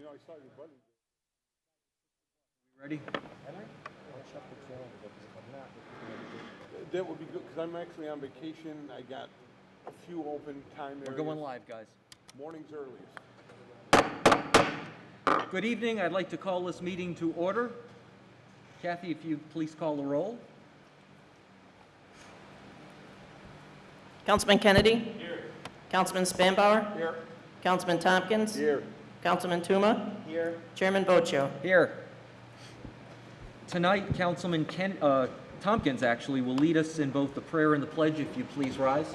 know, I saw your buddy. Ready? That would be good, because I'm actually on vacation. I got a few open time areas. We're going live, guys. Mornings earliest. Good evening. I'd like to call this meeting to order. Kathy, if you please call the roll. Councilman Kennedy? Here. Councilman Spanbauer? Here. Councilman Tompkins? Here. Councilman Tuma? Here. Chairman Bocho? Here. Tonight, Councilman Tompkins actually will lead us in both the prayer and the pledge, if you please rise.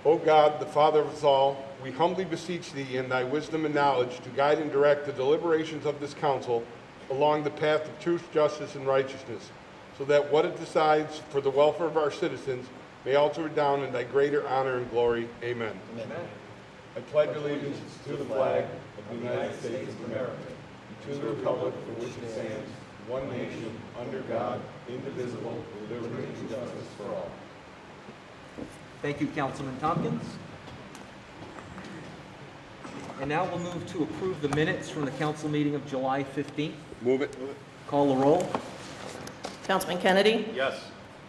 O God, the Father of us all, we humbly beseech Thee in Thy wisdom and knowledge to guide and direct the deliberations of this council along the path of truth, justice, and righteousness, so that what it decides for the welfare of our citizens may also redound in Thy greater honor and glory. Amen. Amen. I pledge allegiance to the flag of the United States of America, and to the republic for which it stands, one nation, under God, indivisible, with liberty and justice for all. Thank you, Councilman Tompkins. And now we'll move to approve the minutes from the council meeting of July 15th. Move it. Call the roll. Councilman Kennedy? Yes.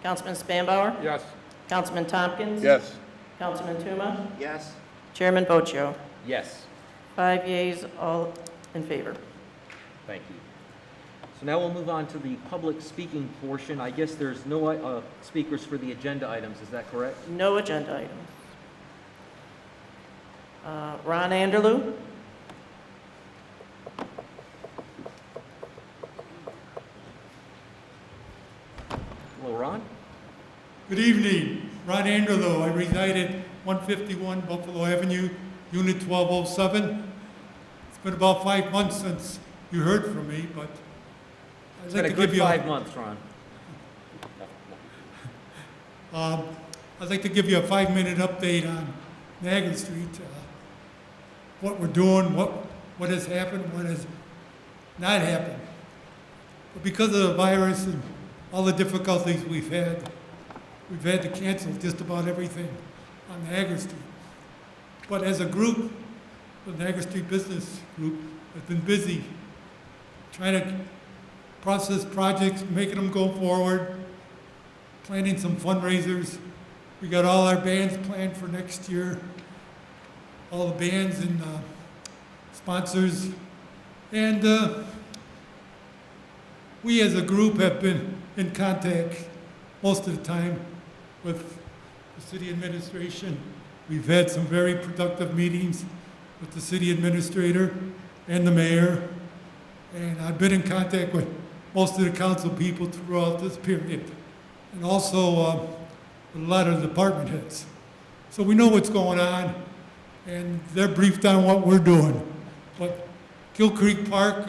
Councilman Spanbauer? Yes. Councilman Tompkins? Yes. Councilman Tuma? Yes. Chairman Bocho? Yes. 5 yeas, all in favor. Thank you. So now we'll move on to the public speaking portion. I guess there's no speakers for the agenda items, is that correct? No agenda items. Ron Anderloo? Hello, Ron. Good evening, Ron Anderlow. I reside at 151 Buffalo Avenue, Unit 1207. It's been about 5 months since you heard from me, but I'd It's like been a to give good you 5 months, Ron. I'd like to give you a 5-minute update on Niagara Street. What we're doing, what has happened, what has not happened. But because of the virus and all the difficulties we've had to cancel just about everything on Niagara Street. But as a group, the Niagara Street Business Group has been busy trying to process projects, making them go forward, planning some fundraisers. We got all our bands planned for next year, all the bands and sponsors. And we as a group have been in contact most of the time with the city administration. We've had some very productive meetings with the city administrator and the mayor. And I've been in contact with most of the council people throughout this period. And also with a lot of department heads. So we know what's going on, and they're briefed on what we're doing. But Gill Creek Park,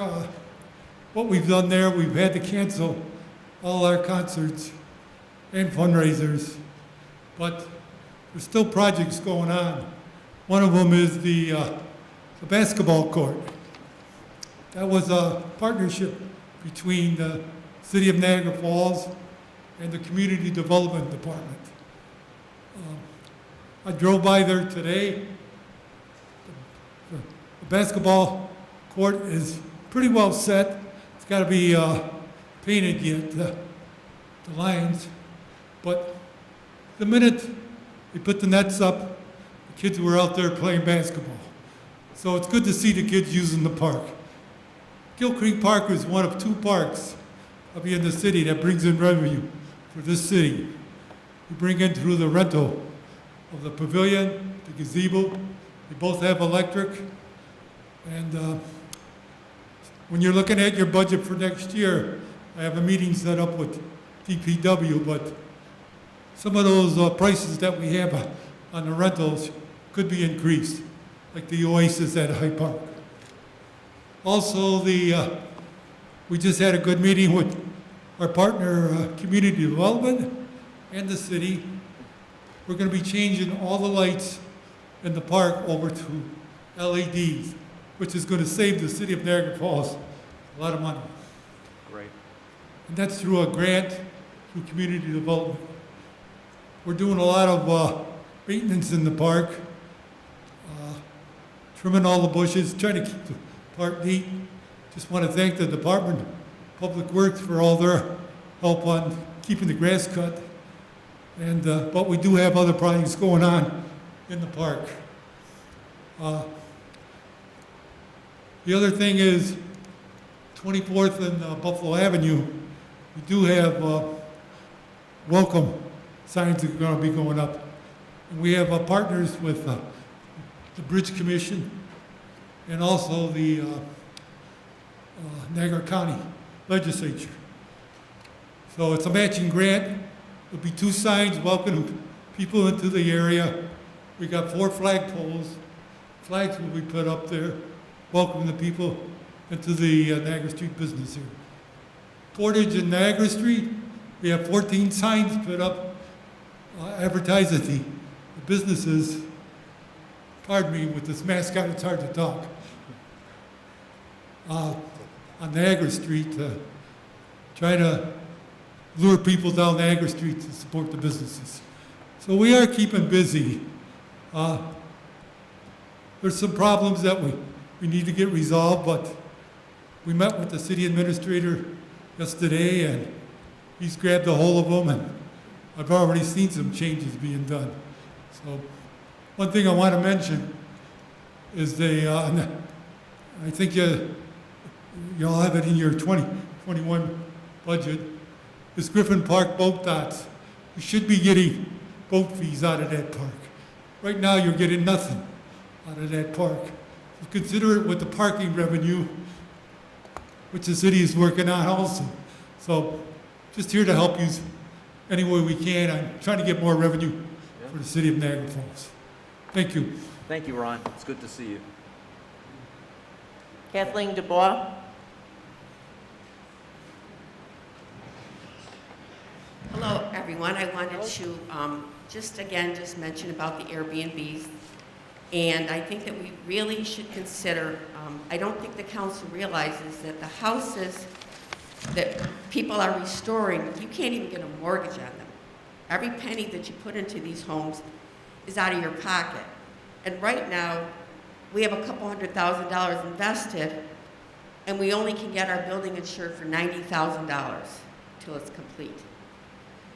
what we've done there, we've had to cancel all our concerts and fundraisers. But there's still projects going on. One of them is the basketball court. That was a partnership between the City of Niagara Falls and the Community Development Department. I drove by there today. The basketball court is pretty well set. It's got to be painted yet, the lines. But the minute we put the nets up, the kids were out there playing basketball. So it's good to see the kids using the park. Gill Creek Park is one of 2 parks up here in the city that brings in revenue for this city. We bring in through the rental of the pavilion, the gazebo. They both have electric. And when you're looking at your budget for next year, I have a meeting set up with DPW, but some of those prices that we have on the rentals could be increased, like the Oasis at Hyde Park. Also, we just had a good meeting with our partner, Community Development, and the city. We're going to be changing all the lights in the park over to LEDs, which is going to save the city of Niagara Falls a lot of money. Great. And that's through a grant through Community Development. We're doing a lot of maintenance in the park. trimming all the bushes, trying to keep the park neat. Just want to thank the Department of Public Works for all their help on keeping the grass cut. And, but we do have other projects going on in the park. The other thing is 24th and Buffalo Avenue, we do have welcome signs that are going to be going up. And we have partners with the Bridge Commission and also the Niagara County Legislature. So it's a matching grant. There'll be 2 signs welcoming people into the area. We got 4 flagpoles. Flags will be put up there, welcoming the people into the Niagara Street business area. Portage and Niagara Street, we have 14 signs put up advertising the businesses. Pardon me, with this mascot, it's hard to talk. On Niagara Street, try to lure people down Niagara Street to support the businesses. So we are keeping busy. There's some problems that we need to get resolved, but we met with the city administrator yesterday, and he's grabbed a hold of them, and I've already seen some changes being done. So one thing I want to mention is I think you all have it in your 2021 budget, is Griffin Park boat docks. You should be getting boat fees out of that park. Right now, you're getting nothing out of that park. So consider it with the parking revenue, which the city is working on also. So just here to help you any way we can. I'm trying to get more revenue for the city of Niagara Falls. Thank you. Thank you, Ron. It's good to see you. Kathleen Dubois. Hello, everyone. I wanted to just mention about the Airbnbs. And I think that we really should consider, I don't think the council realizes that the houses that people are restoring, you can't even get a mortgage on them. Every penny that you put into these homes is out of your pocket. And right now, we have a couple $100,000 invested, and we only can get our building insured for $90,000 till it's complete.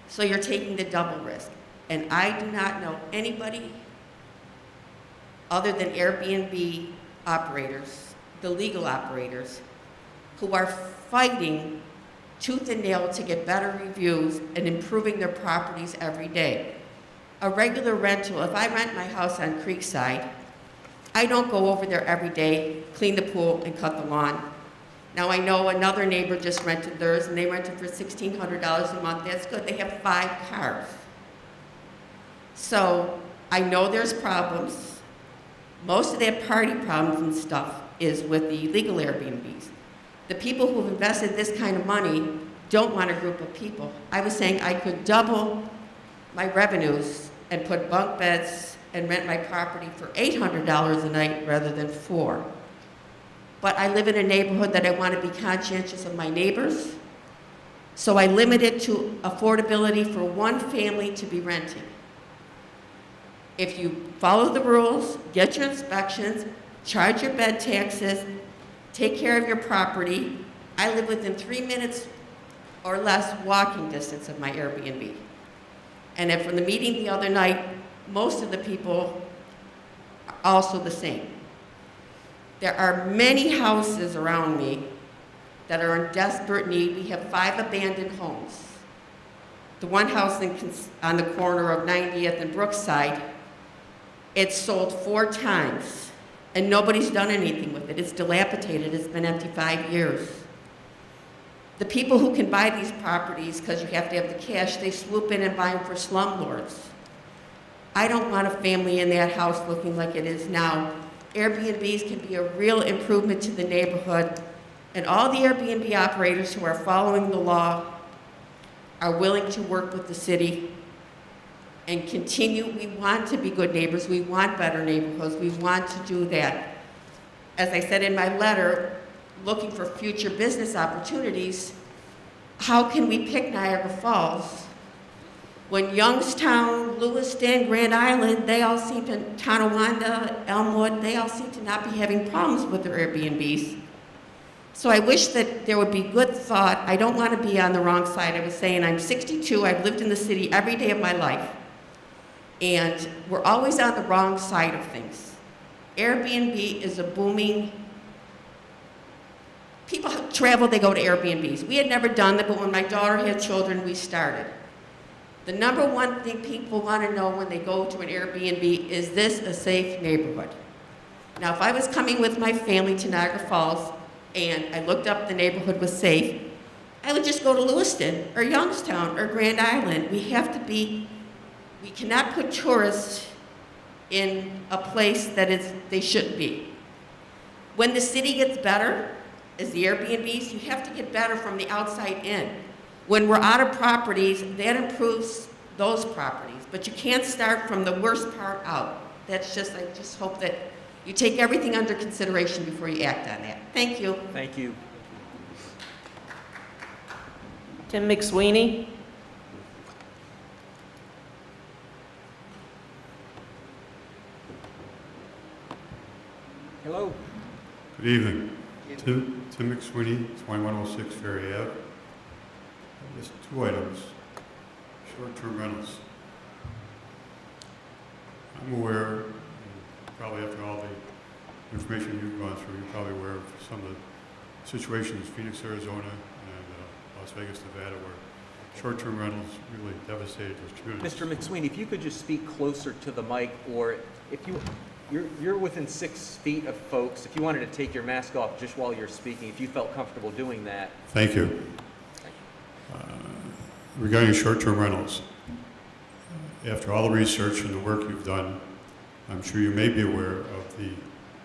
So you're taking the double risk. And I do not know anybody other than Airbnb operators, the legal operators, who are fighting tooth and nail to get better reviews and improving their properties every day. A regular rental, if I rent my house on Creekside, I don't go over there every day, clean the pool, and cut the lawn. Now, I know another neighbor just rented theirs, and they rented for $1,600 a month. That's good. They have 5 cars. So I know there's problems. Most of that party problems and stuff is with the illegal Airbnbs. The people who've invested this kind of money don't want a group of people. I was saying I could double my revenues and put bunk beds and rent my property for $800 a night rather than $400. But I live in a neighborhood that I want to be conscientious of my neighbors, so I limit it to affordability for one family to be renting. If you follow the rules, get your inspections, charge your bed taxes, take care of your property, I live within 3 minutes or less walking distance of my Airbnb. And then from the meeting the other night, most of the people are also the same. There are many houses around me that are in desperate need. We have 5 abandoned homes. The one house on the corner of 90th and Brookside, it's sold 4 times, and nobody's done anything with it. It's dilapidated. It's been empty 5 years. The people who can buy these properties, because you have to have the cash, they swoop in and buy them for slumlords. I don't want a family in that house looking like it is now. Airbnbs can be a real improvement to the neighborhood, and all the Airbnb operators who are following the law are willing to work with the city and continue. We want to be good neighbors. We want better neighborhoods. We want to do that. As I said in my letter, looking for future business opportunities, how can we pick Niagara Falls when Youngstown, Lewiston, Grand Island, they all seem to, Tonawanda, Elmwood, they all seem to not be having problems with their Airbnbs. So I wish that there would be good thought. I don't want to be on the wrong side. I was saying I'm 62, I've lived in the city every day of my life. And we're always on the wrong side of things. Airbnb is a booming, people travel, they go to Airbnbs. We had never done that, but when my daughter had children, we started. The number one thing people want to know when they go to an Airbnb is this a safe neighborhood? Now, if I was coming with my family to Niagara Falls and I looked up the neighborhood was safe, I would just go to Lewiston or Youngstown or Grand Island. We cannot put tourists in a place that they shouldn't be. When the city gets better, as the Airbnbs, you have to get better from the outside in. When we're out of properties, that improves those properties, but you can't start from the worst part out. I just hope that you take everything under consideration before you act on that. Thank you. Thank you. Tim McSweeney. Hello. Good evening. Tim McSweeney, 2106 Ferry Ave. Just two items. Short-term rentals. I'm aware, and probably after all the information you've gone through, you're probably aware of some of the situations in Phoenix, Arizona, and Las Vegas, Nevada, where short-term rentals really devastated those communities. Mr. McSweeney, if you could just speak closer to the mic, or if you're within 6 feet of folks, if you wanted to take your mask off just while you're speaking, if you felt comfortable doing that. Thank you. Regarding short-term rentals, after all the research and the work you've done, I'm sure you may be aware of the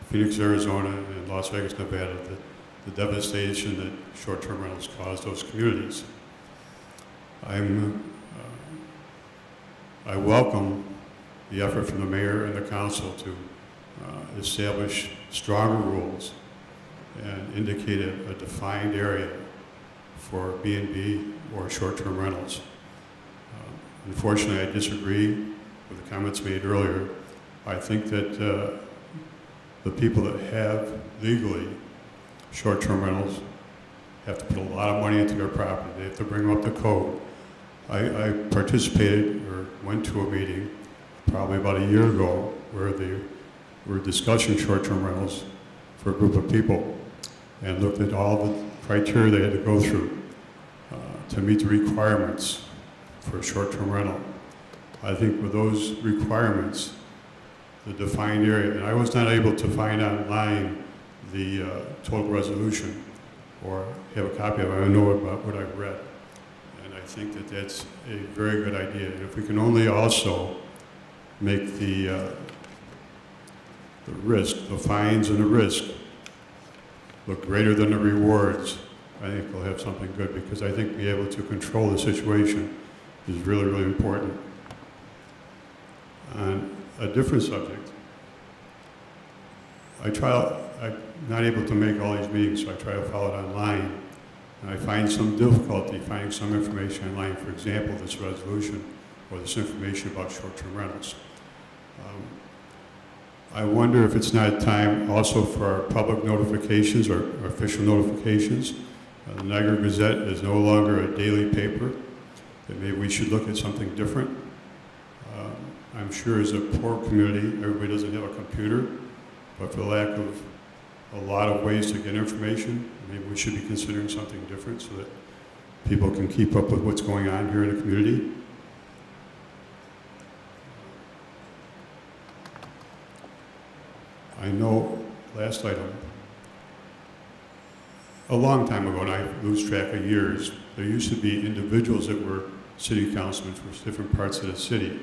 Phoenix, Arizona, and Las Vegas, Nevada, the devastation that short-term rentals caused those communities. I welcome the effort from the mayor and the council to establish stronger rules and indicate a defined area for B&B or short-term rentals. Unfortunately, I disagree with the comments made earlier. I think that the people that have legally short-term rentals have to put a lot of money into their property. They have to bring up the code. I participated or went to a meeting probably about a year ago where they were discussing short-term rentals for a group of people and looked at all the criteria they had to go through to meet the requirements for a short-term rental. I think with those requirements, the defined area, and I was not able to find online the total resolution or have a copy of it. I know about what I've read. And I think that that's a very good idea. And if we can only also make the risk, the fines and the risk look greater than the rewards, I think we'll have something good, because I think being able to control the situation is really, really important. On a different subject, I'm not able to make all these meetings, so I try to follow it online. And I find some difficulty finding some information online, for example, this resolution or this information about short-term rentals. I wonder if it's not time also for our public notifications or official notifications. The Niagara Gazette is no longer a daily paper. That maybe we should look at something different. I'm sure as a poor community, everybody doesn't have a computer, but for lack of a lot of ways to get information, maybe we should be considering something different so that people can keep up with what's going on here in the community. I know, last item, a long time ago, and I lose track of years, there used to be individuals that were city councilmen for different parts of the city.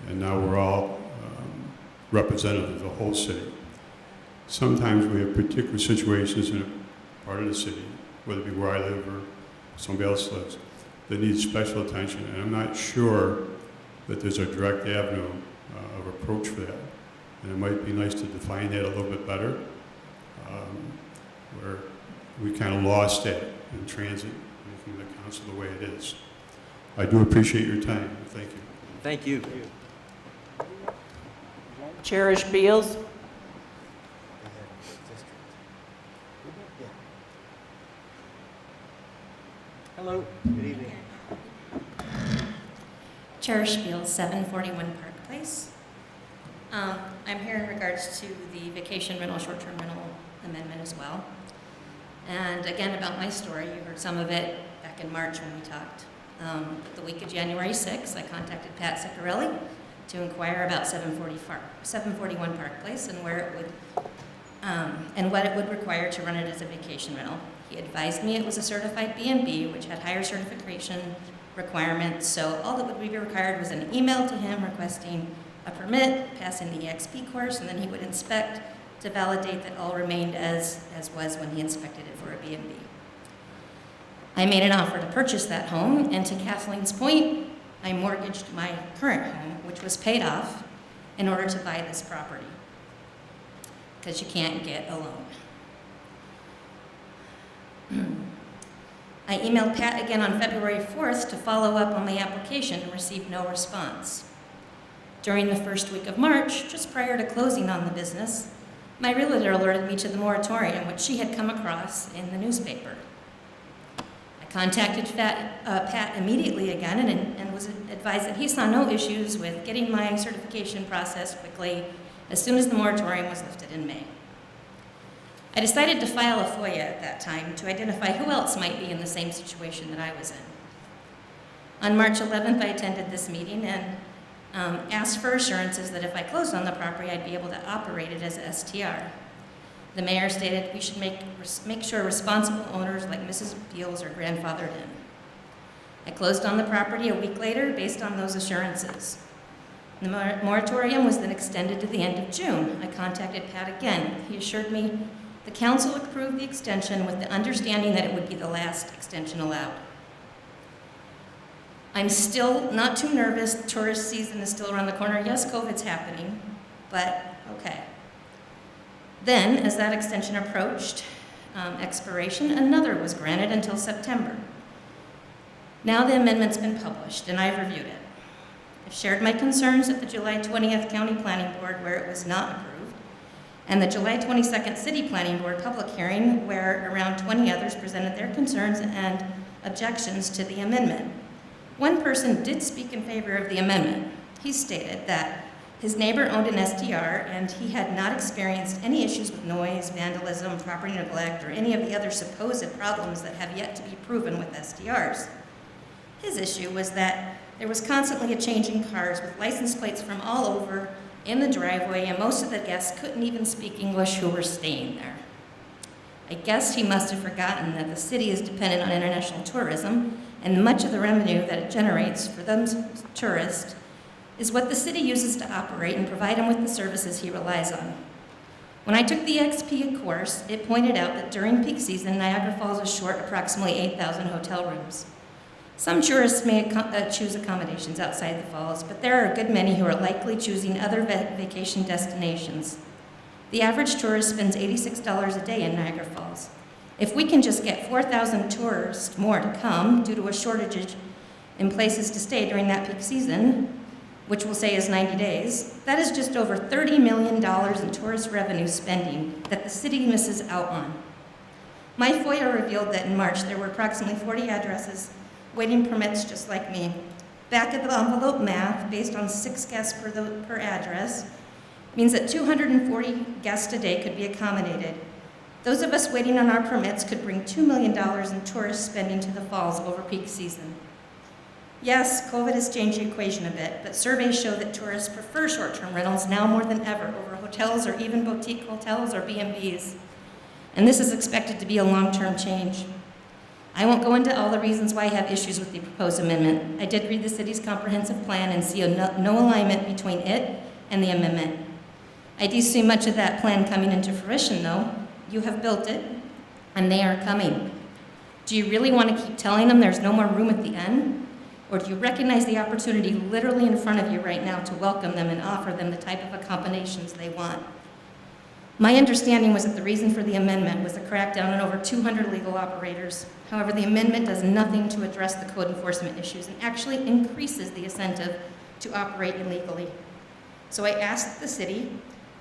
And now we're all representatives of the whole city. Sometimes we have particular situations in a part of the city, whether it be where I live or somebody else lives, that need special attention. And I'm not sure that there's a direct avenue of approach for that. And it might be nice to define that a little bit better, where we kind of lost that in transit, making the council the way it is. I do appreciate your time. Thank you. Thank you. Cherish Beals. Hello. Good evening. Cherish Beals, 741 Park Place. I'm here in regards to the vacation rental, short-term rental amendment as well. And again, about my story, you heard some of it back in March when we talked. The week of January 6th, I contacted Pat Ciccarelli to inquire about 741 Park Place and where it would, and what it would require to run it as a vacation rental. He advised me it was a certified B&B, which had higher certification requirements, so all that would be required was an email to him requesting a permit, passing the EXP course, and then he would inspect to validate that all remained as was when he inspected it for a B&B. I made an offer to purchase that home, and to Kathleen's point, I mortgaged my current home, which was paid off, in order to buy this property, because you can't get a loan. I emailed Pat again on February 4th to follow up on the application and received no response. During the first week of March, just prior to closing on the business, my realtor alerted me to the moratorium, which she had come across in the newspaper. I contacted Pat immediately again and was advised that he saw no issues with getting my certification processed quickly as soon as the moratorium was lifted in May. I decided to file a FOIA at that time to identify who else might be in the same situation that I was in. On March 11th, I attended this meeting and asked for assurances that if I closed on the property, I'd be able to operate it as a STR. The mayor stated we should make sure responsible owners like Mrs. Beals are grandfathered in. I closed on the property a week later based on those assurances. The moratorium was then extended to the end of June. I contacted Pat again. He assured me the council approved the extension with the understanding that it would be the last extension allowed. I'm still not too nervous. The tourist season is still around the corner. Yes, COVID's happening, but okay. Then, as that extension approached expiration, another was granted until September. Now the amendment's been published, and I've reviewed it. I've shared my concerns at the July 20th County Planning Board, where it was not approved, and the July 22nd City Planning Board public hearing, where around 20 others presented their concerns and objections to the amendment. One person did speak in favor of the amendment. He stated that his neighbor owned an STR and he had not experienced any issues with noise, vandalism, property neglect, or any of the other supposed problems that have yet to be proven with STRs. His issue was that there was constantly a change in cars with license plates from all over in the driveway, and most of the guests couldn't even speak English who were staying there. I guess he must have forgotten that the city is dependent on international tourism, and much of the revenue that it generates for those tourists is what the city uses to operate and provide him with the services he relies on. When I took the XP course, it pointed out that during peak season, Niagara Falls is short approximately 8,000 hotel rooms. Some tourists may choose accommodations outside the falls, but there are a good many who are likely choosing other vacation destinations. The average tourist spends $86 a day in Niagara Falls. If we can just get 4,000 tourists more to come due to a shortage in places to stay during that peak season, which we'll say is 90 days, that is just over $30 million in tourist revenue spending that the city misses out on. My FOIA revealed that in March there were approximately 40 addresses waiting permits just like me. Back of the envelope math, based on 6 guests per address, means that 240 guests a day could be accommodated. Those of us waiting on our permits could bring $2 million in tourist spending to the falls over peak season. Yes, COVID has changed the equation a bit, but surveys show that tourists prefer short-term rentals now more than ever over hotels or even boutique hotels or B&Bs. And this is expected to be a long-term change. I won't go into all the reasons why I have issues with the proposed amendment. I did read the city's comprehensive plan and see no alignment between it and the amendment. I do see much of that plan coming into fruition, though. You have built it, and they are coming. Do you really want to keep telling them there's no more room at the end? Or do you recognize the opportunity literally in front of you right now to welcome them and offer them the type of accommodations they want? My understanding was that the reason for the amendment was the crackdown on over 200 legal operators. However, the amendment does nothing to address the code enforcement issues and actually increases the incentive to operate illegally. So I asked the city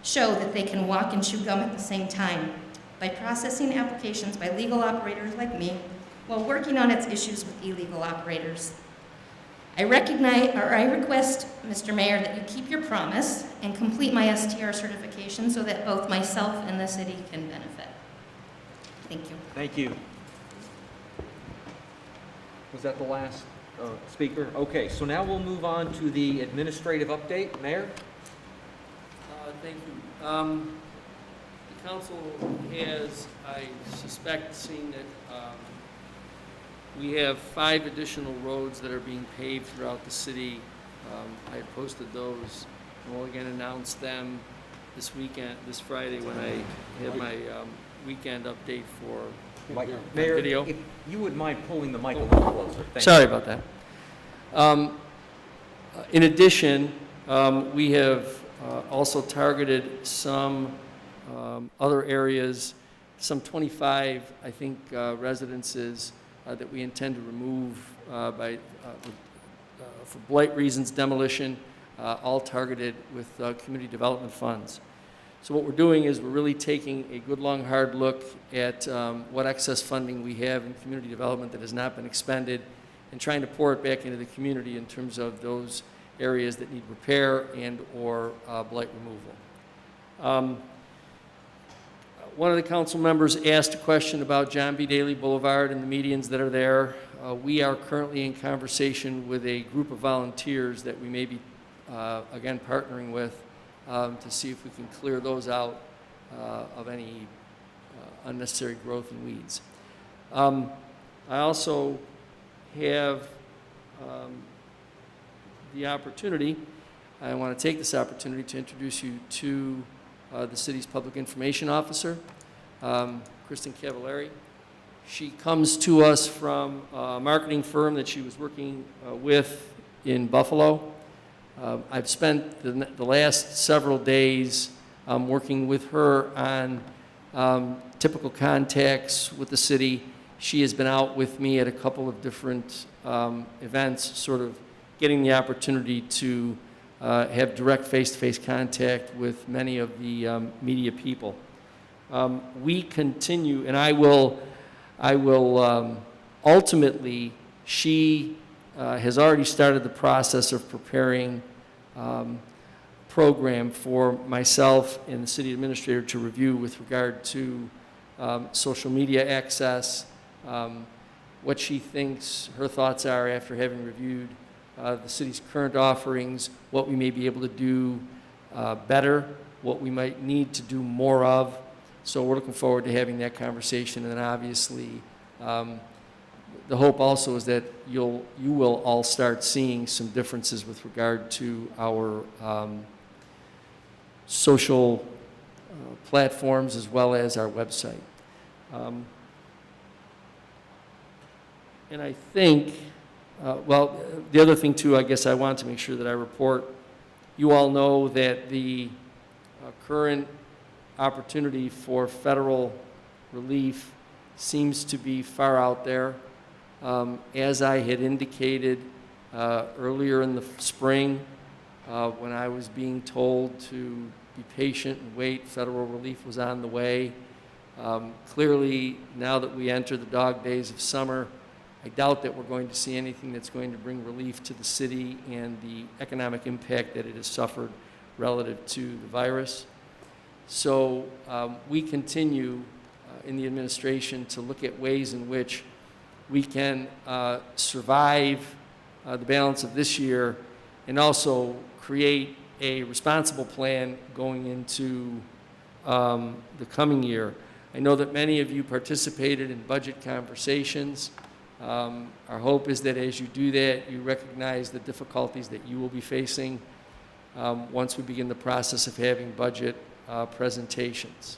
show that they can walk and chew gum at the same time by processing applications by legal operators like me while working on its issues with illegal operators. I request, Mr. Mayor, that you keep your promise and complete my STR certification so that both myself and the city can benefit. Thank you. Thank you. Was that the last speaker? Okay, so now we'll move on to the administrative update. Mayor? Thank you. The council has, I suspect, seen that we have 5 additional roads that are being paved throughout the city. I had posted those, and we'll again announce them this weekend, this Friday, when I have my weekend update for Mayor, video. if you would mind pulling the mic a little closer. Thank Sorry you. about that. In addition, we have also targeted some other areas, some 25, I think, residences that we intend to remove for blight reasons, demolition, all targeted with community development funds. So what we're doing is we're really taking a good, long, hard look at what excess funding we have in community development that has not been expended and trying to pour it back into the community in terms of those areas that need repair and or blight removal. One of the council members asked a question about John B. Daly Boulevard and the medians that are there. We are currently in conversation with a group of volunteers that we may be, again, partnering with to see if we can clear those out of any unnecessary growth and weeds. I also have the opportunity, I want to take this opportunity to introduce you to the city's public information officer, Kristen Cavallari. She comes to us from a marketing firm that she was working with in Buffalo. I've spent the last several days working with her on typical contacts with the city. She has been out with me at a couple of different events, sort of getting the opportunity to have direct face-to-face contact with many of the media people. We continue, and I will ultimately, she has already started the process of preparing program for myself and the city administrator to review with regard to social media access, what she thinks her thoughts are after having reviewed the city's current offerings, what we may be able to do better, what we might need to do more of. So we're looking forward to having that conversation. And then obviously, the hope also is that you will all start seeing some differences with regard to our social platforms as well as our website. And I think, well, the other thing too, I guess I want to make sure that I report, you all know that the current opportunity for federal relief seems to be far out there. As I had indicated earlier in the spring, when I was being told to be patient and wait, federal relief was on the way. Clearly, now that we enter the dog days of summer, I doubt that we're going to see anything that's going to bring relief to the city and the economic impact that it has suffered relative to the virus. So we continue in the administration to look at ways in which we can survive the balance of this year and also create a responsible plan going into the coming year. I know that many of you participated in budget conversations. Our hope is that as you do that, you recognize the difficulties that you will be facing once we begin the process of having budget presentations.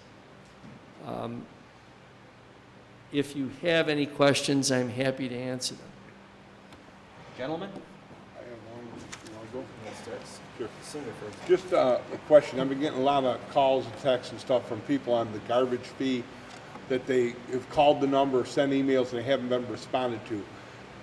If you have any questions, I'm happy to answer them. Gentlemen? I have one. You want to go? Sure. Just a question. I've been getting a lot of calls and texts and stuff from people on the garbage fee that they have called the number, sent emails, and they haven't been responded to.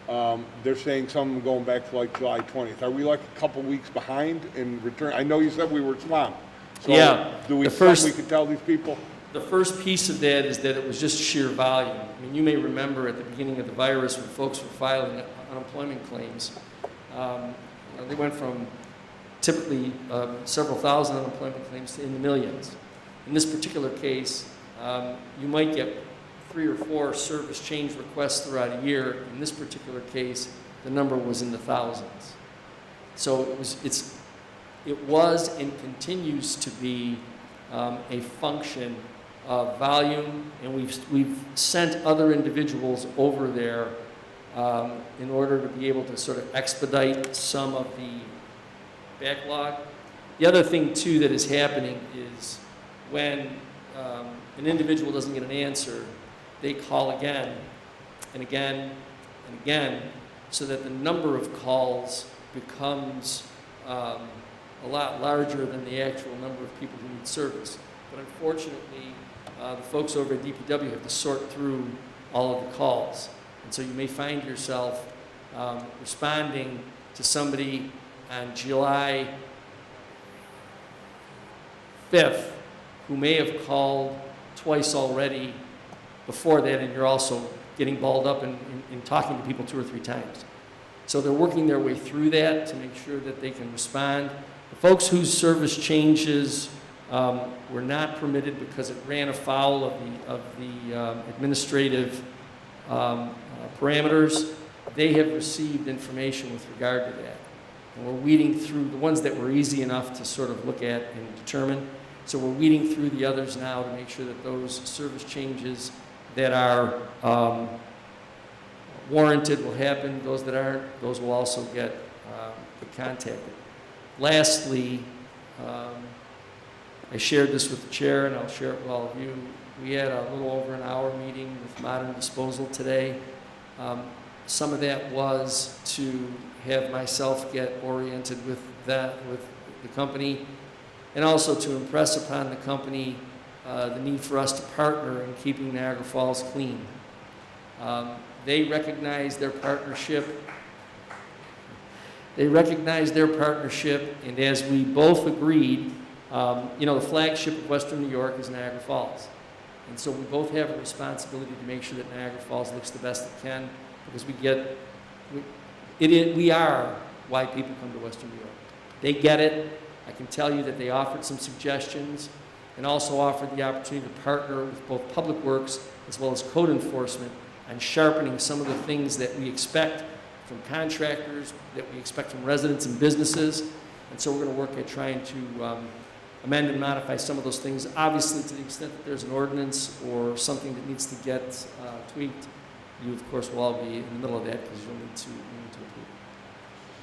They're saying some of them going back to like July 20th. Are we like a couple weeks behind in return? I know you said we were swamped. So Yeah, do we, the first- we could tell these people? The first piece of that is that it was just sheer volume. I mean, you may remember at the beginning of the virus when folks were filing unemployment claims, they went from typically several thousand unemployment claims to in the millions. In this particular case, you might get 3 or 4 service change requests throughout a year. In this particular case, the number was in the thousands. So it was and continues to be a function of volume, and we've sent other individuals over there in order to be able to sort of expedite some of the backlog. The other thing too that is happening is when an individual doesn't get an answer, they call again and again and again, so that the number of calls becomes a lot larger than the actual number of people who need service. But unfortunately, the folks over at DPW have to sort through all of the calls. And so you may find yourself responding to somebody on July 5th who may have called twice already before that, and you're also getting balled up in talking to people 2 or 3 times. So they're working their way through that to make sure that they can respond. The folks whose service changes were not permitted because it ran afoul of the administrative parameters, they have received information with regard to that. And we're weeding through the ones that were easy enough to sort of look at and determine. So we're weeding through the others now to make sure that those service changes that are warranted will happen. Those that aren't, those will also get contacted. Lastly, I shared this with the chair, and I'll share it with all of you. We had a little over an hour meeting with Modern Disposal today. Some of that was to have myself get oriented with the company, and also to impress upon the company the need for us to partner in keeping Niagara Falls clean. They recognize their partnership. And as we both agreed, the flagship of Western New York is Niagara Falls. And so we both have a responsibility to make sure that Niagara Falls looks the best it can, because we are why people come to Western New York. They get it. I can tell you that they offered some suggestions and also offered the opportunity to partner with both Public Works as well as code enforcement on sharpening some of the things that we expect from contractors, that we expect from residents and businesses. And so we're going to work at trying to amend and modify some of those things. Obviously, to the extent that there's an ordinance or something that needs to get tweaked, you, of course, will all be in the middle of that because you'll need to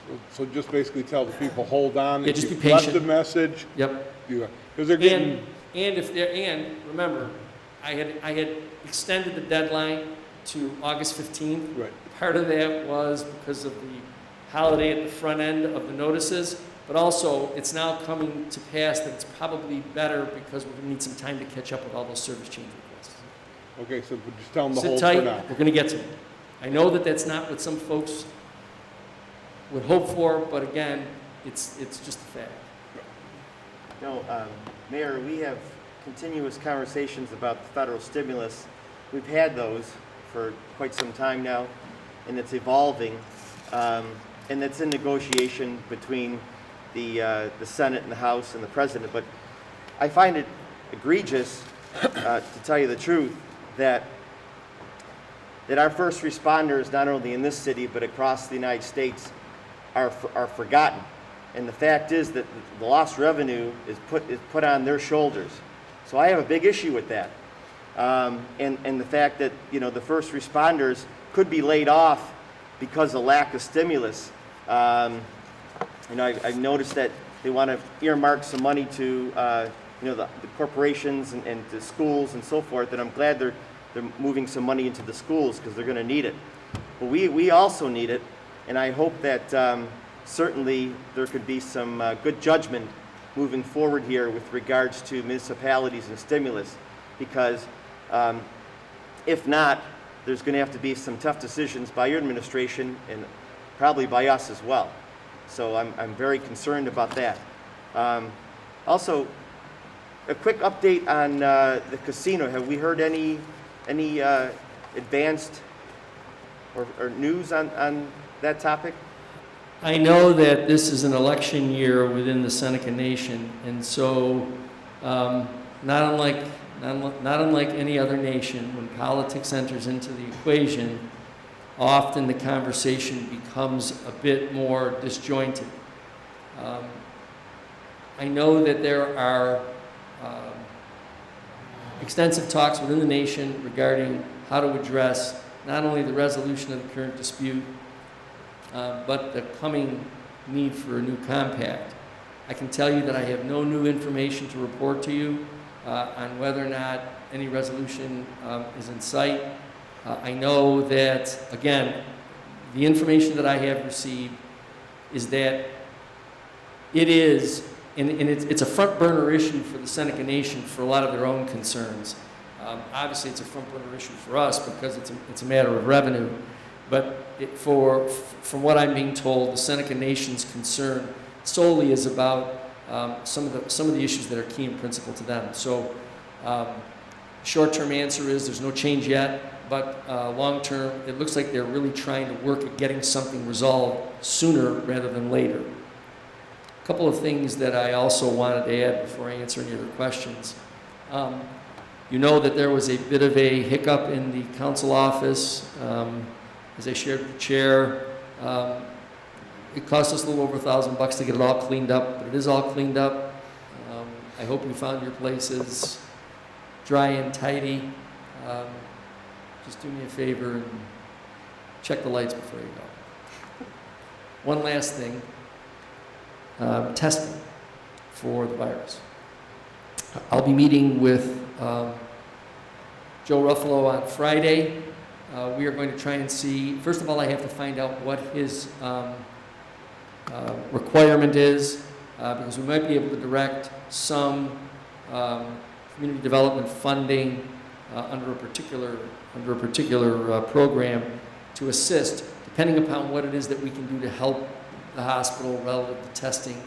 approve. So just basically tell the people, hold on. Yeah, If just be you left patient. the message. Yep. Because they're getting. And remember, I had extended the deadline to August 15th. Right. Part of that was because of the holiday at the front end of the notices, but also it's now coming to pass that it's probably better because we're going to need some time to catch up with all those service change requests. Okay, so just tell them to Sit hold tight, for now. we're going to get to it. I know that that's not what some folks would hope for, but again, it's just a fact. No, Mayor, we have continuous conversations about the federal stimulus. We've had those for quite some time now, and it's evolving, and it's in negotiation between the Senate and the House and the President. But I find it egregious, to tell you the truth, that our first responders, not only in this city but across the United States, are forgotten. And the fact is that the lost revenue is put on their shoulders. So I have a big issue with that. And the fact that, the first responders could be laid off because of lack of stimulus. I've noticed that they want to earmark some money to, the corporations and to schools and so forth, and I'm glad they're moving some money into the schools because they're going to need it. But we also need it, and I hope that certainly there could be some good judgment moving forward here with regards to municipalities and stimulus, because if not, there's going to have to be some tough decisions by your administration and probably by us as well. So I'm very concerned about that. Also, a quick update on the casino. Have we heard any advanced or news on that topic? I know that this is an election year within the Seneca Nation, and so not unlike any other nation, when politics enters into the equation, often the conversation becomes a bit more disjointed. I know that there are extensive talks within the nation regarding how to address not only the resolution of the current dispute, but the coming need for a new compact. I can tell you that I have no new information to report to you on whether or not any resolution is in sight. I know that, again, the information that I have received is that it is, and it's a front burner issue for the Seneca Nation for a lot of their own concerns. Obviously, it's a front burner issue for us because it's a matter of revenue. But from what I'm being told, the Seneca Nation's concern solely is about some of the issues that are key and principal to them. So, short-term answer is there's no change yet. But long-term, it looks like they're really trying to work at getting something resolved sooner rather than later. A couple of things that I also wanted to add before I answer any other questions. You know that there was a bit of a hiccup in the council office. As I shared with the chair, it cost us a little over $1,000 to get it all cleaned up, but it is all cleaned up. I hope you found your places dry and tidy. Just do me a favor and check the lights before you go. One last thing, testing for the virus. I'll be meeting with Joe Ruffalo on Friday. We are going to try and see, first of all, I have to find out what his requirement is, because we might be able to direct some community development funding under a particular program to assist, depending upon what it is that we can do to help the hospital relative to testing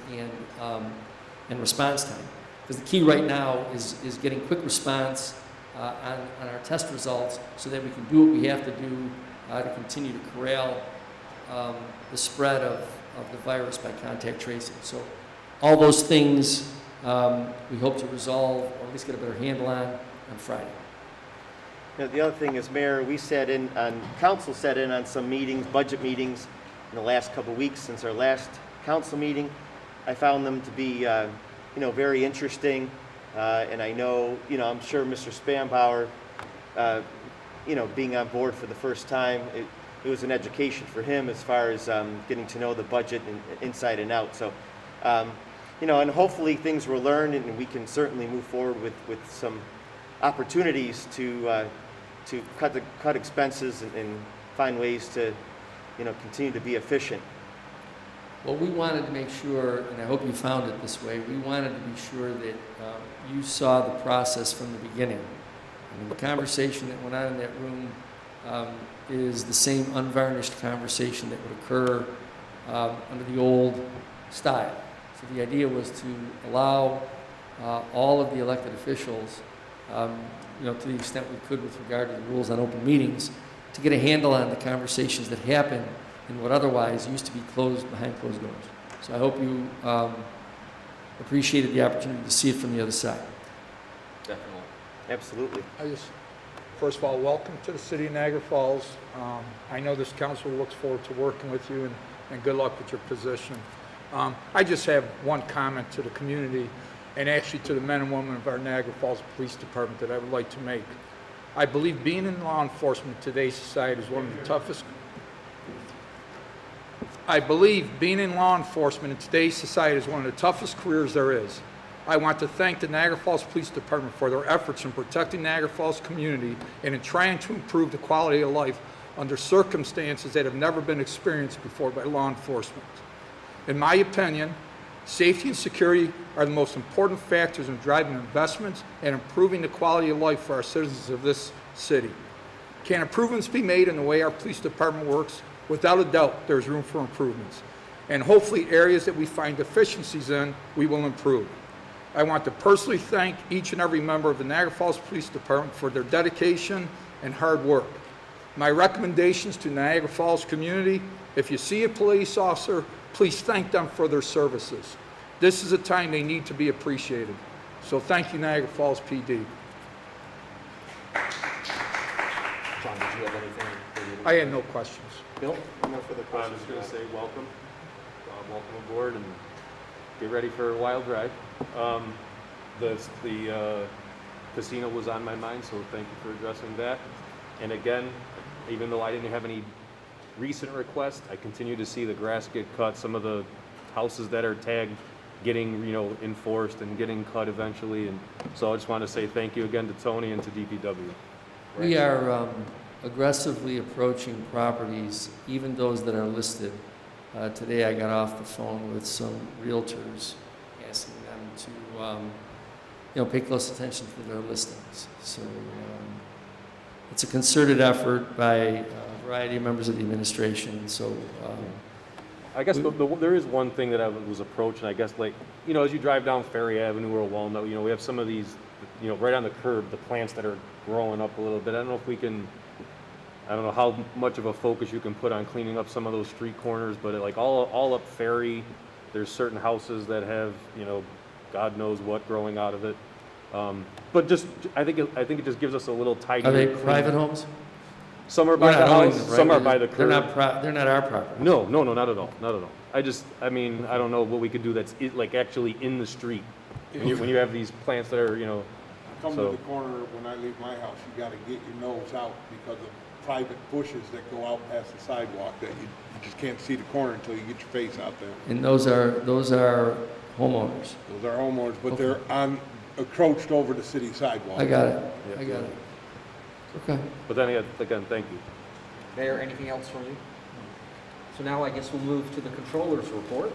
and response time. Because the key right now is getting quick response on our test results so that we can do what we have to do to continue to corral the spread of the virus by contact tracing. So all those things we hope to resolve, or at least get a better handle on Friday. You know, the other thing is, Mayor, council sat in on some meetings, budget meetings, in the last couple of weeks since our last council meeting. I found them to be, very interesting. And I know, I'm sure Mr. Spanbauer, being on board for the first time, it was an education for him as far as getting to know the budget inside and out. So, and hopefully things were learned, and we can certainly move forward with some opportunities to cut expenses and find ways to, continue to be efficient. Well, we wanted to make sure, and I hope you found it this way, we wanted to be sure that you saw the process from the beginning. I mean, the conversation that went on in that room is the same unvarnished conversation that would occur under the old style. So the idea was to allow all of the elected officials, to the extent we could with regard to the rules on open meetings, to get a handle on the conversations that happen in what otherwise used to be behind closed doors. So I hope you appreciated the opportunity to see it from the other side. Definitely. Absolutely. First of all, welcome to the city of Niagara Falls. I know this council looks forward to working with you, and good luck with your position. I just have one comment to the community, and actually to the men and women of our Niagara Falls Police Department, that I would like to make. I believe being in law enforcement in today's society is one of the toughest. I believe being in law enforcement in today's society is one of the toughest careers there is. I want to thank the Niagara Falls Police Department for their efforts in protecting Niagara Falls community and in trying to improve the quality of life under circumstances that have never been experienced before by law enforcement. In my opinion, safety and security are the most important factors in driving investments and improving the quality of life for our citizens of this city. Can improvements be made in the way our police department works? Without a doubt, there's room for improvements. And hopefully areas that we find deficiencies in, we will improve. I want to personally thank each and every member of the Niagara Falls Police Department for their dedication and hard work. My recommendations to Niagara Falls community, if you see a police officer, please thank them for their services. This is a time they need to be appreciated. So thank you, Niagara Falls PD. John, did you have anything? I had no questions. Bill? No further I questions. was going to say welcome. Welcome aboard and get ready for a wild ride. The casino was on my mind, so thank you for addressing that. And again, even though I didn't have any recent requests, I continue to see the grass get cut, some of the houses that are tagged getting, enforced and getting cut eventually. And so I just want to say thank you again to Tony and to DPW. We are aggressively approaching properties, even those that are listed. Today I got off the phone with some realtors, asking them to, pay close attention to their listings. So it's a concerted effort by a variety of members of the administration. So I guess there is one thing that I was approaching, I guess, as you drive down Ferry Avenue or Walnut, we have some of these, right on the curb, the plants that are growing up a little bit. I don't know if we can, I don't know how much of a focus you can put on cleaning up some of those street corners, but all up Ferry, there's certain houses that have, God knows what growing out of it. But just, I think it just gives us a little tidier. are they clean- private homes? Some are by We're the not owning house, them, right? some are by the curb. They're not our property. No, not at all, not at all. I don't know what we could do that's actually in the street. When you have these plants that are, Come So- to the corner, when I leave my house, you gotta get your nose out because of private bushes that go out past the sidewalk that you just can't see the corner until you get your face out there. And those are homeowners. Those are homeowners, but they're encroached over the city sidewalk. I got it. Yeah. I got it. Okay. but then again, thank you. Mayor, anything else from you? So now I guess we'll move to the controller's report.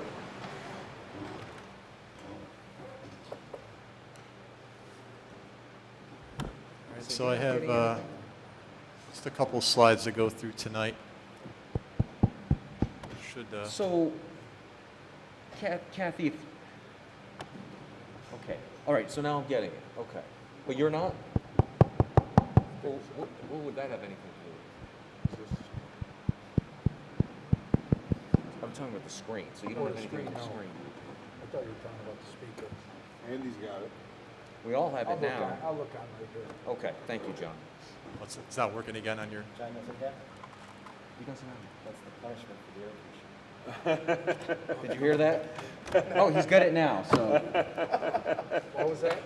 So I have just a couple slides to go through tonight. So, Kathy, okay, all right, so now I'm getting it, okay. But you're not? Well, what would that have anything to do with? I'm talking about the screen, so you don't have anything on the screen. I thought you were talking about the speaker. Andy's got it. We all have it now. I'll look on right here. Okay, thank you, John. It's not working again on your... He doesn't have it. That's the punishment for the air conditioner. Did you hear that? Oh, he's got it now, so. What was that?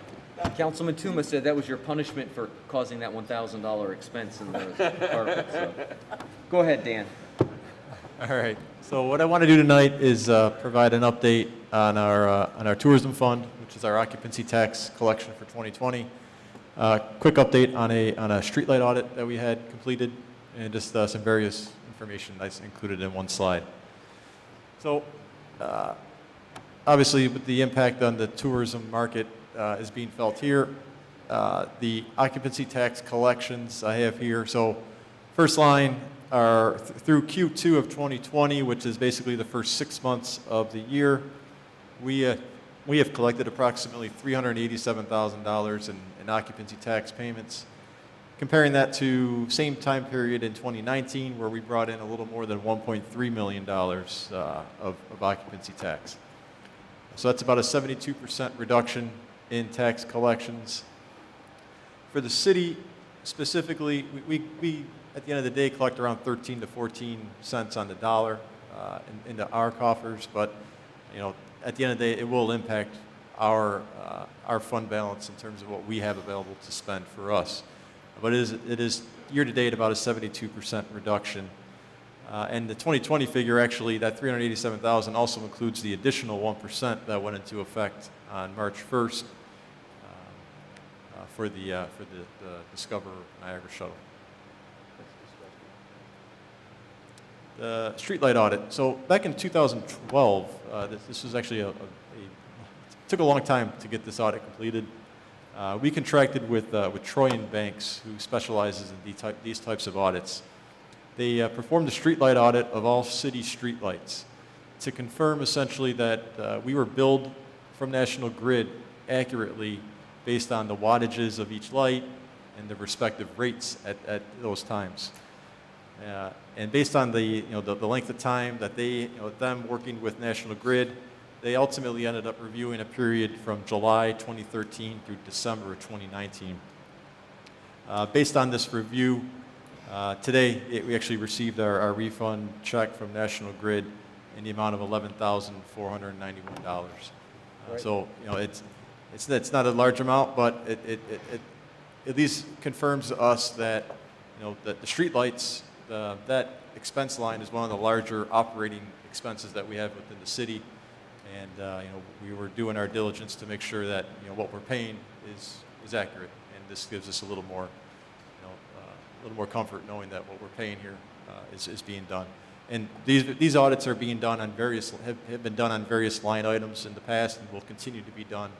Councilman Tuma said that was your punishment for causing that $1,000 expense in the carpet, so. Go ahead, Dan. All right. So what I want to do tonight is provide an update on our tourism fund, which is our occupancy tax collection for 2020. Quick update on a streetlight audit that we had completed, and just some various information that's included in one slide. So obviously, with the impact on the tourism market is being felt here. The occupancy tax collections I have here. So first line are through Q2 of 2020, which is basically the first 6 months of the year. We have collected approximately $387,000 in occupancy tax payments. Comparing that to same time period in 2019, where we brought in a little more than $1.3 million of occupancy tax. So that's about a 72% reduction in tax collections. For the city specifically, we at the end of the day collect around 13 to 14 cents on the dollar into our coffers, but at the end of the day, it will impact our fund balance in terms of what we have available to spend for us. But it is year to date about a 72% reduction. And the 2020 figure, actually, that $387,000 also includes the additional 1% that went into effect on March 1st for the Discover Niagara shuttle. The streetlight audit. So back in 2012, this was actually it took a long time to get this audit completed. We contracted with Troyan Banks, who specializes in these types of audits. They performed a streetlight audit of all city streetlights to confirm essentially that we were billed from National Grid accurately based on the wattages of each light and the respective rates at those times. And based on the length of time that them working with National Grid, they ultimately ended up reviewing a period from July 2013 through December of 2019. Based on this review, today we actually received our refund check from National Grid in the amount of $11,491. So it's not a large amount, but it at least confirms to us that that the streetlights, that expense line is one of the larger operating expenses that we have within the city. And we were doing our diligence to make sure that what we're paying is accurate, and this gives us a little more comfort knowing that what we're paying here is being done. And these audits are being done on have been done on various line items in the past, and will continue to be done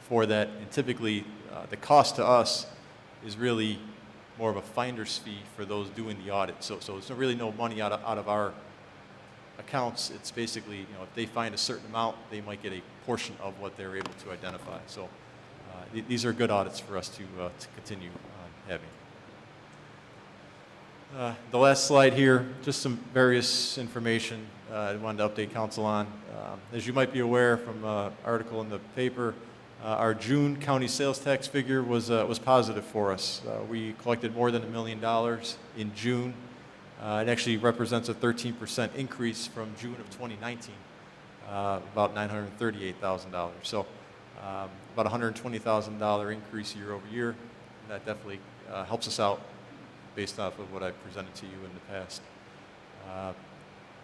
for that. And typically, the cost to us is really more of a finder's fee for those doing the audit. So there's really no money out of our accounts. It's basically, if they find a certain amount, they might get a portion of what they're able to identify. So these are good audits for us to continue having. The last slide here, just some various information I wanted to update council on. As you might be aware from an article in the paper, our June county sales tax figure was positive for us. We collected more than $1 million in June. It actually represents a 13% increase from June of 2019, about $938,000. So about $120,000 increase year over year. And that definitely helps us out based off of what I presented to you in the past.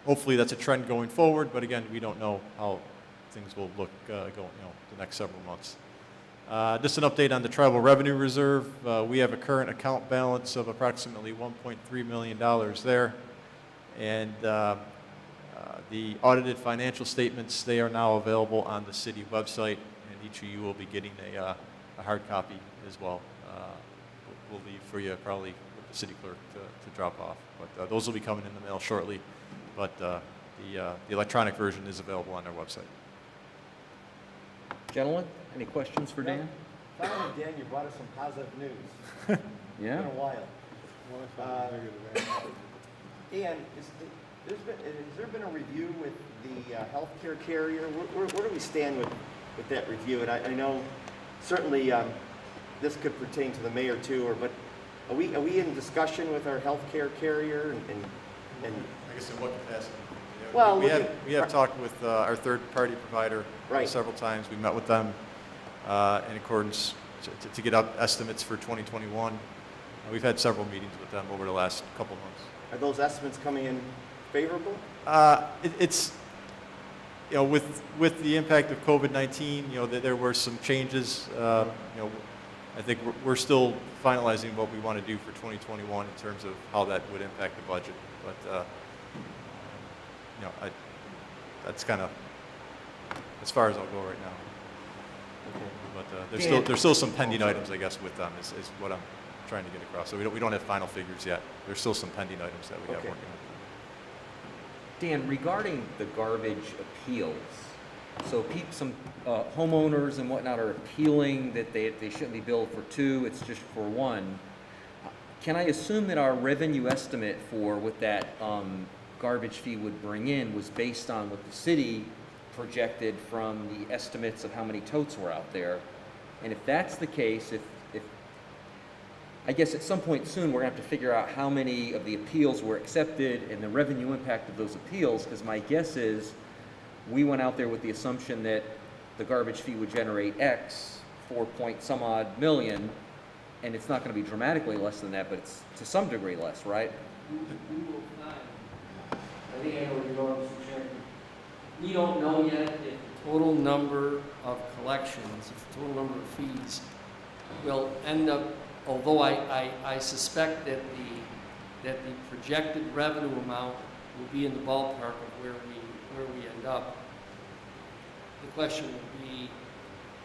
Hopefully that's a trend going forward, but again, we don't know how things will look the next several months. Just an update on the tribal revenue reserve. We have a current account balance of approximately $1.3 million there. And the audited financial statements, they are now available on the city website, and each of you will be getting a hard copy as well. We'll leave for you probably with the city clerk to drop off. But those will be coming in the mail shortly. But the electronic version is available on our website. Gentlemen, any questions for Dan? Finally, Dan, you brought us some positive news. Yeah. It's been a while. Dan, has there been a review with the healthcare carrier? Where do we stand with that review? And I know certainly this could pertain to the mayor too, but are we in discussion with our healthcare carrier and I guess in what capacity? Well, we have talked with our third-party provider several times. We met with them in accordance to get up estimates for 2021. We've had several meetings with them over the last couple months. Are those estimates coming in favorable? It's with the impact of COVID-19, there were some changes. I think we're still finalizing what we want to do for 2021 in terms of how that would impact the budget. But that's kind of as far as I'll go right now. Okay. But there's still some pending items, I guess, with them is what I'm trying to get across. So we don't have final figures yet. There's still some pending items that we have working on. Dan, regarding the garbage appeals, so some homeowners and whatnot are appealing that they shouldn't be billed for 2, it's just for 1. Can I assume that our revenue estimate for what that garbage fee would bring in was based on what the city projected from the estimates of how many totes were out there? And if that's the case, if I guess at some point soon we're going to have to figure out how many of the appeals were accepted and the revenue impact of those appeals, because my guess is we went out there with the assumption that the garbage fee would generate X, 4-point-some-odd million, and it's not going to be dramatically less than that, but it's to some degree less, right? We will find. I think I know where you're going, Mr. Chairman. We don't know yet if the total number of collections, if the total number of fees will end up, although I suspect that the projected revenue amount will be in the ballpark of where we end up. The question will be,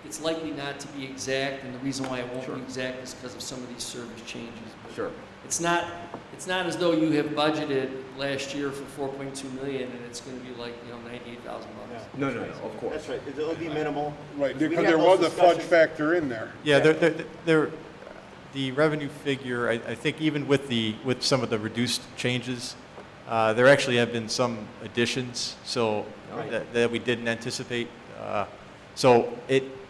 it's likely not to be exact, and the reason why it won't be exact is because of some of these service changes. But Sure. It's not as though you have budgeted last year for 4.2 million and it's going to be like, you know, $98,000. No, of course. That's right, it'll be minimal. Right, We because had there those was a fudge discussions. factor in there. Yeah, the revenue figure, I think even with some of the reduced changes, there actually have been some additions, so Right. that we didn't anticipate. So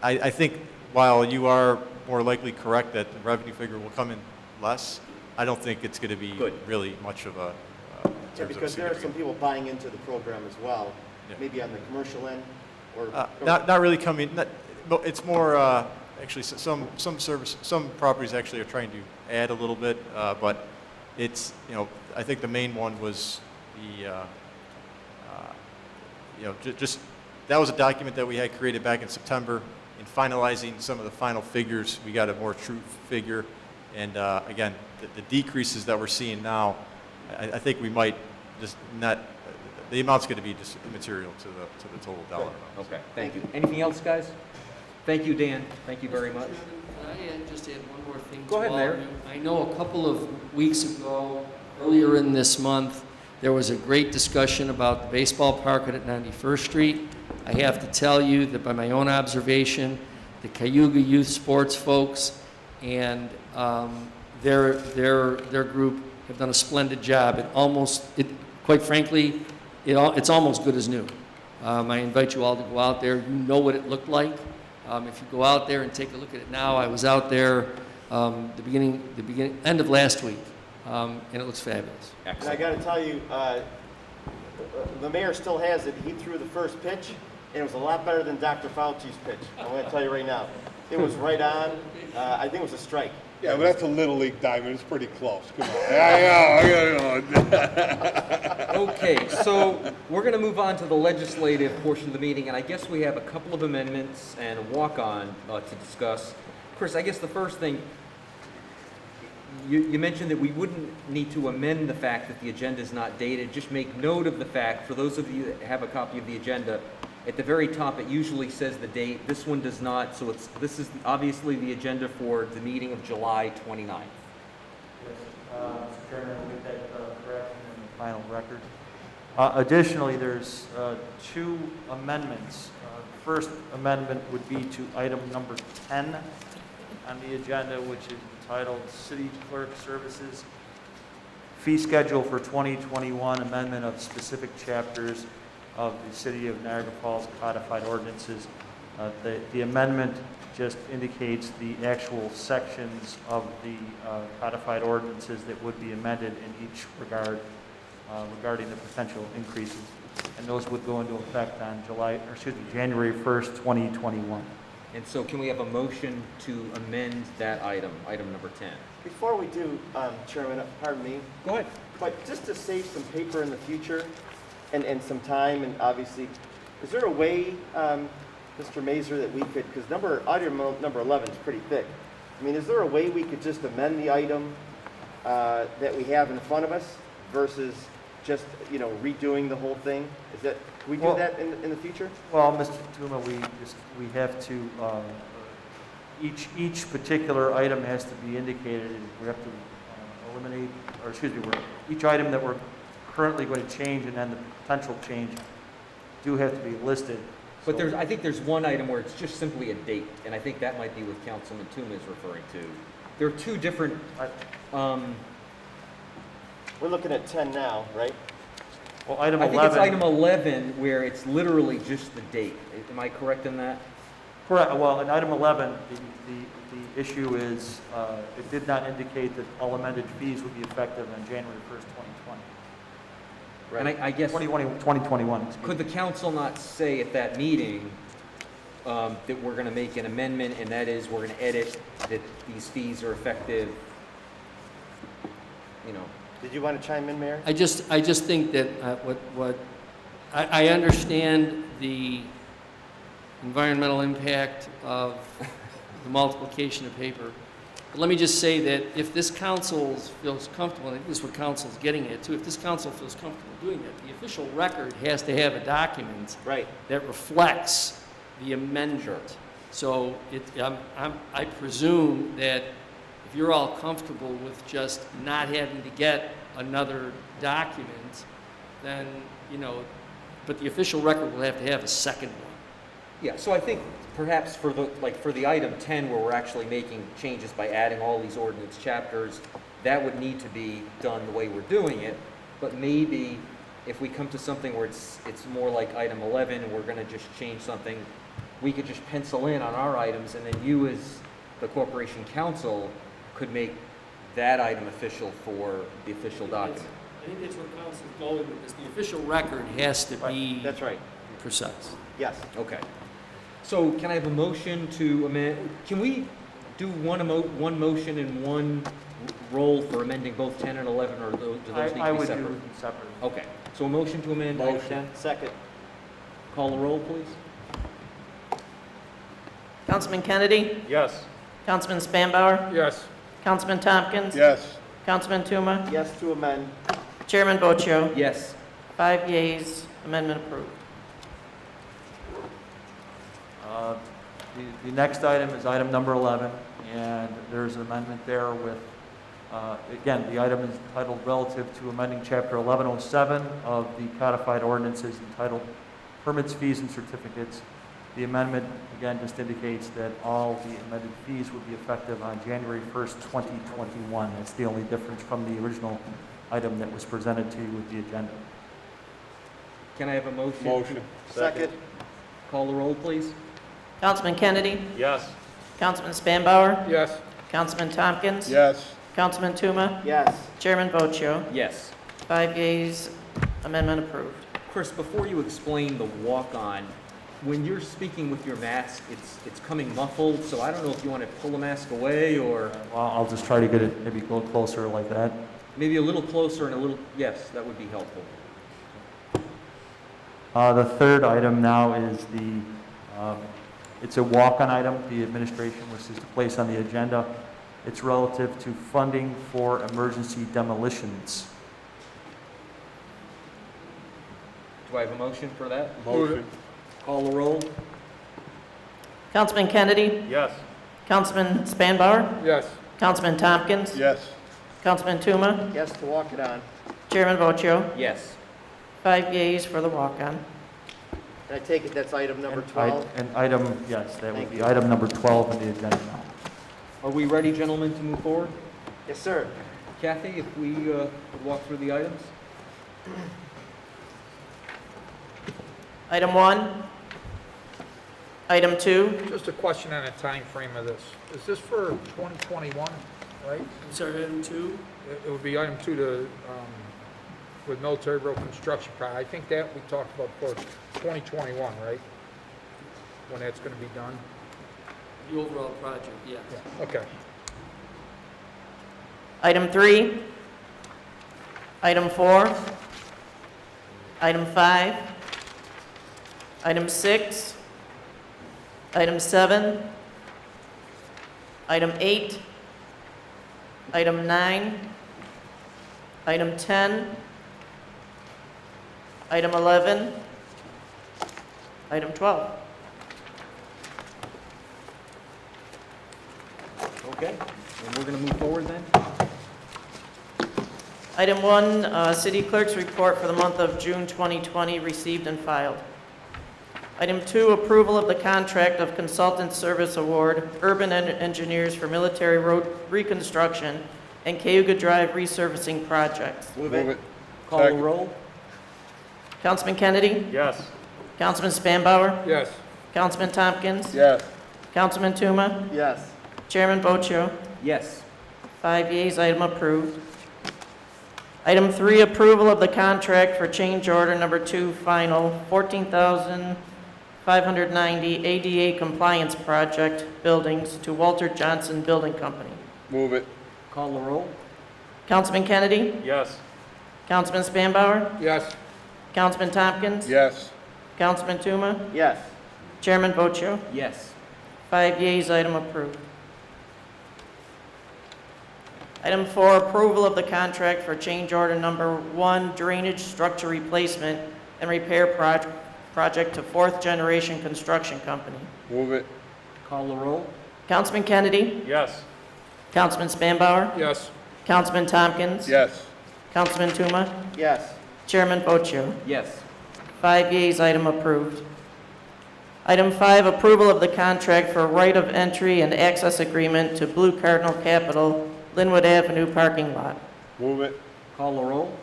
I think while you are more likely correct that the revenue figure will come in less, I don't think it's going to be Good. really much of a, in Yeah, terms of because there are some significant. people buying into the program as well, Yeah. maybe on the commercial end, or. Not really coming, but it's more, actually, some properties actually are trying to add a little bit, but it's, you know, I think the main one was the, you know, just, that was a document that we had created back in September. In finalizing some of the final figures, we got a more true figure. And again, the decreases that we're seeing now, I think we might just not, the amount's going to be just immaterial to the total dollar amount. Okay, thank you. Anything else, guys? Thank you, Dan. Thank you very much. Can I just add one more thing Go to ahead, all Mayor. of you? I know a couple of weeks ago, earlier in this month, there was a great discussion about the baseball park at 91st Street. I have to tell you that by my own observation, the Cayuga Youth Sports folks and their group have done a splendid job. Quite frankly, it's almost good as new. I invite you all to go out there. You know what it looked like. If you go out there and take a look at it now, I was out there end of last week, and it looks fabulous. And I Excellent. gotta tell you, the mayor still has it, he threw the first pitch, and it was a lot better than Dr. Fauci's pitch, I'm gonna tell you right now. It was right on, I think it was a strike. Yeah, but that's a Little League diamond, it's pretty close, come on. I know. Okay, so we're going to move on to the legislative portion of the meeting, and I guess we have a couple of amendments and a walk-on to discuss. Chris, I guess the first thing, you mentioned that we wouldn't need to amend the fact that the agenda is not dated. Just make note of the fact, for those of you that have a copy of the agenda, at the very top, it usually says the date. This one does not, so this is obviously the agenda for the meeting of July 29th. Mr. Chairman, I'll make that correction in the final record. Additionally, there's two amendments. The first amendment would be to item number 10 on the agenda, which is entitled City Clerk Services Fee Schedule for 2021, Amendment of Specific Chapters of the City of Niagara Falls Codified Ordinances. The amendment just indicates the actual sections of the codified ordinances that would be amended in each regard regarding the potential increases. And those would go into effect on January 1st, 2021. And so can we have a motion to amend that item number 10? Before we do, Chairman, pardon me, Go ahead. but just to save some paper in the future and some time, and obviously, is there a way, Mr. Mazur, that we could, because item number 11 is pretty thick. I mean, is there a way we could just amend the item that we have in front of us versus just, redoing the whole thing? Can we do that in the future? Well, Mr. Tuma, we have to, each particular item has to be indicated, and we have to eliminate, each item that we're currently going to change and then the potential change do have to be listed. But So- I think there's one item where it's just simply a date, and I think that might be what Councilman Tooma is referring to. There are two different, We're looking at 10 now, right? Well, item I 11. think it's item 11 where it's literally just the date. Am I correct in that? Correct. Well, in item 11, the issue is, it did not indicate that all amended fees would be effective on January 1st, 2020. And I guess, 2021, excuse me. could the council not say at that meeting that we're going to make an amendment, and that is we're going to edit that these fees are effective, Did you want to chime in, Mayor? I just think that I understand the environmental impact of the multiplication of paper. But let me just say that if this council feels comfortable, and I think this is what council's getting at too, if this council feels comfortable doing that, the official record has to have a document Right. that reflects the amendment. So I presume that if you're all comfortable with just not having to get another document, then, but the official record will have to have a second one. Yeah, so I think perhaps for the item 10, where we're actually making changes by adding all these ordinance chapters, that would need to be done the way we're doing it. But maybe if we come to something where it's more like item 11 and we're going to just change something, we could just pencil in on our items, and then you as the corporation counsel could make that item official for the official document. I think that's where council's going with this. The official record has to be That's right. precise. Yes. Okay. So can I have a motion to amend, can we do one motion and one roll for amending both 10 and 11, or do those need to be separate? I would do them separately. Okay, so a motion to amend item 10. Second. Call the roll, please. Councilman Kennedy? Yes. Councilman Spanbauer? Yes. Councilman Tompkins? Yes. Councilman Tuma? Yes to amend. Chairman Bocho? Yes. 5 yeas, amendment approved. The next item is item number 11, and there's an amendment there with, again, the item is entitled relative to amending Chapter 1107 of the codified ordinances entitled Permits, Fees, and Certificates. The amendment, again, just indicates that all the amended fees would be effective on January 1st, 2021. That's the only difference from the original item that was presented to you with the agenda. Can I have a motion? Motion. Second. Call the roll, please. Councilman Kennedy? Yes. Councilman Spanbauer? Yes. Councilman Tompkins? Yes. Councilman Tuma? Yes. Chairman Bocho? Yes. 5 yeas, amendment approved. Chris, before you explain the walk-on, when you're speaking with your mask, it's coming muffled, so I don't know if you want to pull the mask away or Well, I'll just try to get it maybe a little closer like that. maybe a little closer and a little, yes, that would be helpful. The third item now is it's a walk-on item the administration wishes to place on the agenda. It's relative to funding for emergency demolitions. Do I have a motion for that? Motion. Call the roll? Councilman Kennedy? Yes. Councilman Spanbauer? Yes. Councilman Tompkins? Yes. Councilman Tuma? Yes to walk it on. Chairman Bocho? Yes. 5 yeas for the walk-on. And I take it that's item number 12? And item, yes, that would Thank be you. item number 12 on the agenda now. Are we ready, gentlemen, to move forward? Yes, sir. Kathy, if we would walk through the items? Item 1. Item 2. Just a question on the time frame of this. Is this for 2021, right? Sorry, item 2? It would be item 2 to, with military road construction. I think that we talked about for 2021, right? When that's going to be done? The overall project, yes. Yeah, okay. Item 3. Item 4. Item 5. Item 6. Item 7. Item 8. Item 9. Item 10. Item 11. Item 12. Okay, and we're going to move forward then? Item 1, City Clerk's Report for the month of June 2020, received and filed. Item 2, approval of the contract of Consultant Service Award, Urban Engineers for Military Road Reconstruction and Cayuga Drive Resurfacing Projects. Move it. Call the Second. roll? Councilman Kennedy? Yes. Councilman Spanbauer? Yes. Councilman Tompkins? Yes. Councilman Tuma? Yes. Chairman Bocho? Yes. 5 yeas, item approved. Item 3, approval of the contract for change order number 2, final, $14,590 ADA compliance project buildings to Walter Johnson Building Company. Move it. Call the roll? Councilman Kennedy? Yes. Councilman Spanbauer? Yes. Councilman Tompkins? Yes. Councilman Tuma? Yes. Chairman Bocho? Yes. 5 yeas, item approved. Item 4, approval of the contract for change order number 1, drainage structure replacement and repair project to Fourth Generation Construction Company. Move it. Call the roll. Councilman Kennedy? Yes. Councilman Spanbauer? Yes. Councilman Tompkins? Yes. Councilman Tuma? Yes. Chairman Pocho? Yes. 5 yeas, item approved. Item 5, approval of the contract for right of entry and access agreement to Blue Cardinal Capital, Linwood Avenue parking lot. Move it. Call the roll.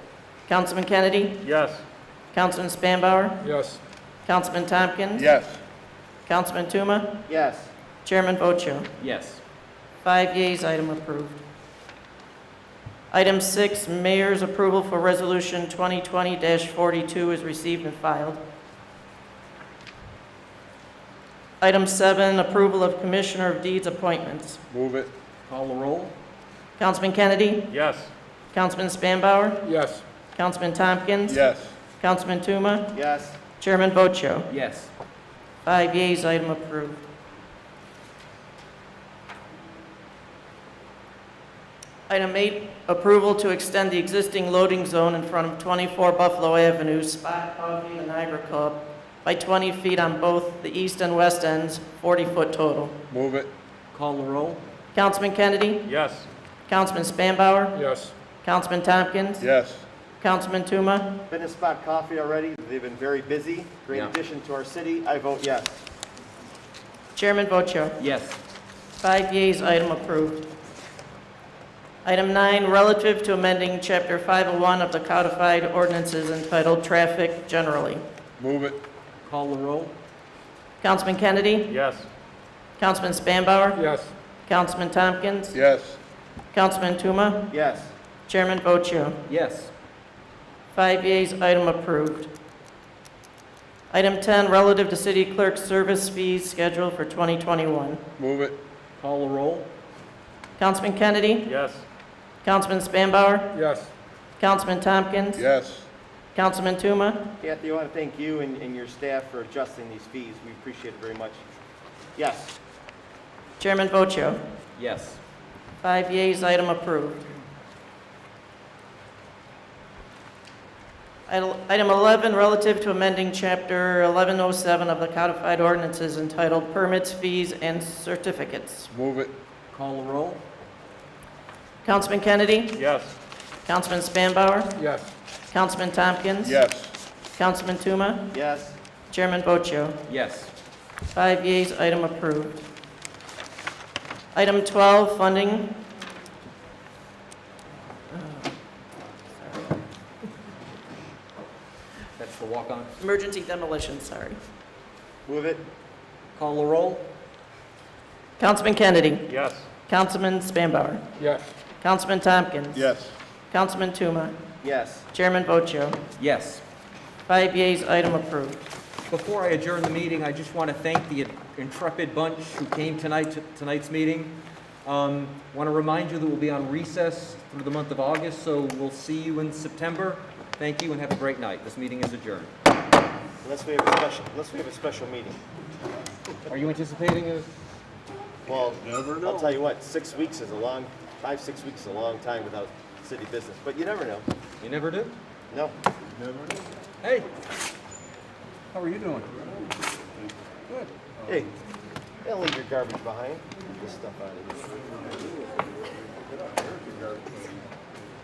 Councilman Kennedy? Yes. Councilman Spanbauer? Yes. Councilman Tompkins? Yes. Councilman Tuma? Yes. Chairman Pocho? Yes. 5 yeas, item approved. Item 6, mayor's approval for resolution 2020-42 is received and filed. Item 7, approval of commissioner of deeds appointments. Move it. Call the roll. Councilman Kennedy? Yes. Councilman Spanbauer? Yes. Councilman Tompkins? Yes. Councilman Tuma? Yes. Chairman Pocho? Yes. 5 yeas, item approved. Item 8, approval to extend the existing loading zone in front of 24 Buffalo Avenue, Spot Coffee and Niagara Club, by 20 feet on both the east and west ends, 40-foot total. Move it. Call the roll. Councilman Kennedy? Yes. Councilman Spanbauer? Yes. Councilman Tompkins? Yes. Councilman Tuma? Been to Spot Coffee already. They've been very busy. Great Yeah. addition to our city. I vote yes. Chairman Pocho? Yes. 5 yeas, item approved. Item 9, relative to amending Chapter 501 of the codified ordinances entitled Traffic Generally. Move it. Call the roll. Councilman Kennedy? Yes. Councilman Spanbauer? Yes. Councilman Tompkins? Yes. Councilman Tuma? Yes. Chairman Pocho? Yes. 5 yeas, item approved. Item 10, relative to city clerk's service fees schedule for 2021. Move it. Call the roll. Councilman Kennedy? Yes. Councilman Spanbauer? Yes. Councilman Tompkins? Yes. Councilman Tuma? Kathy, I want to thank you and your staff for adjusting these fees. We appreciate it very much. Yes. Chairman Pocho? Yes. 5 yeas, item approved. Item 11, relative to amending Chapter 1107 of the codified ordinances entitled Permits, Fees, and Certificates. Move it. Call the roll. Councilman Kennedy? Yes. Councilman Spanbauer? Yes. Councilman Tompkins? Yes. Councilman Tuma? Yes. Chairman Pocho? Yes. 5 yeas, item approved. Item 12, funding. That's the walk-on. Emergency demolition, sorry. Move it. Call the roll. Councilman Kennedy? Yes. Councilman Spanbauer? Yes. Councilman Tompkins? Yes. Councilman Tuma? Yes. Chairman Pocho? Yes. 5 yeas, item approved. Before I adjourn the meeting, I just want to thank the intrepid bunch who came tonight to tonight's meeting. Want to remind you that we'll be on recess through the month of August, so we'll see you in September. Thank you and have a great night. This meeting is adjourned. Unless we have a special meeting. Are you anticipating a? Well, I'll tell you what, 6 weeks is 5-6 weeks is a long time without city business, but you never know. You never do? No. Hey, how are you doing? Good. Hey, don't leave your garbage behind. Get this stuff out of here.